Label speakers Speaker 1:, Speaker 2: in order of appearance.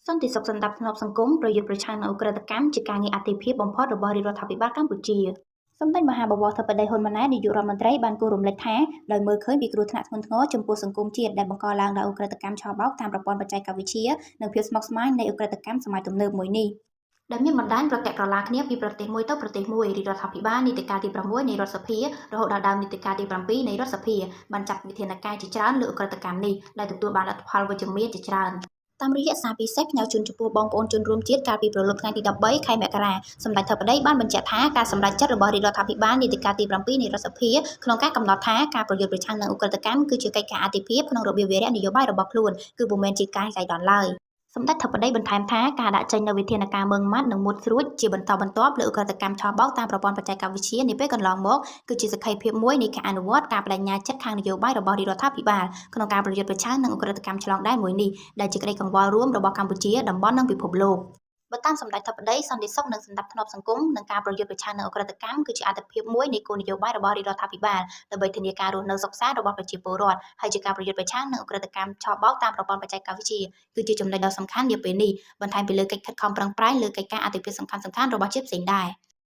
Speaker 1: សន្តិសុខសណ្ដាប់ធ្នាប់សង្គមប្រយុទ្ធប្រឆាំងនឹងឧក្រិដ្ឋកម្មជាការងារអាទិភាពបំផុតរបស់រាជរដ្ឋាភិបាលកម្ពុជាសម្ដេចមហាបវរធិបតីហ៊ុនម៉ាណែតនាយករដ្ឋមន្ត្រីបានគូរំលឹកថាដោយមើលឃើញពីគ្រោះថ្នាក់ធ្ងន់ធ្ងរចំពោះសង្គមជាតិដែលបង្កឡើងដោយឧក្រិដ្ឋកម្មឆបោកតាមប្រព័ន្ធបច្ចេកវិទ្យានិងភាពស្មុគស្មាញនៃឧក្រិដ្ឋកម្មសម័យទំនើបមួយនេះដែលមានបណ្ដាញប្រតិក្រឡាគ្នាពីប្រទេសមួយទៅប្រទេសមួយរាជរដ្ឋាភិបាលនីតិកាលទី6នៃរដ្ឋសភារហូតដល់ដើមនីតិកាលទី7នៃរដ្ឋសភាបានចាត់វិធានការជាច្រើនលើឧក្រិដ្ឋកម្មនេះដែលទទួលបានលទ្ធផលវិជ្ជមានជាច្រើនតាមរយៈសារពិសេសផ្ញើជូនចំពោះបងប្អូនជនរួមជាតិកាលពីព្រលប់ថ្ងៃទី13ខែមករាសម្ដេចធិបតីបានបញ្ជាក់ថាការសម្រេចចិត្តរបស់រាជរដ្ឋាភិបាលនីតិកាលទី7នៃរដ្ឋសភាក្នុងការកំណត់ថាការប្រយុទ្ធប្រឆាំងនឹងឧក្រិដ្ឋកម្មគឺជាកិច្ចការអាទិភាពក្នុងរបៀបវារៈនយោបាយរបស់ខ្លួនគឺពុំមែនជាការចៃដន្យឡើយសម្ដេចធិបតីបន្ថែមថាការដាក់ចេញនូវវិធានការម៉ឺងម៉ាត់និងមុតស្រួចជាបន្តបន្ទាប់លើឧក្រិដ្ឋកម្មឆបោកតាមប្រព័ន្ធបច្ចេកវិទ្យានាពេលកន្លងមកគឺជាសក្ខីភាពមួយនៃការអនុវត្តការបដិញ្ញាចិត្តខាងនយោបាយរបស់រាជរដ្ឋាភិបាលក្នុងការប្រយុទ្ធប្រឆាំងនឹងឧក្រិដ្ឋកម្មឆ្លងដែនមួយនេះដែលជាក្តីកង្វល់រួមរបស់កម្ពុជាតំបន់និងពិភពលោកបើតាមសម្ដេចធិបតីសន្តិសុខនិងសណ្ដាប់ធ្នាប់សង្គមនិងការប្រយុទ្ធប្រឆាំងនឹងឧក្រិដ្ឋកម្មគឺជាអាទិភាពមួយនៃគោលនយោបាយរបស់រាជរដ្ឋាភិបាលដើម្បីធានាការរស់នៅសុខសាន្តរបស់ប្រជាពលរដ្ឋហើយជាការប្រយុទ្ធប្រឆាំងនឹងឧក្រិដ្ឋកម្មឆបោកតាមប្រព័ន្ធបច្ចេកវិទ្យាគឺជាចំណុចដ៏សំខាន់នាពេលនេះបន្ថែមពីលើកិច្ចខិតខំប្រឹងប្រែងលើកិច្ចការអាទិភាពសំខាន់ៗរបស់ជាតិផ្សេងដែរ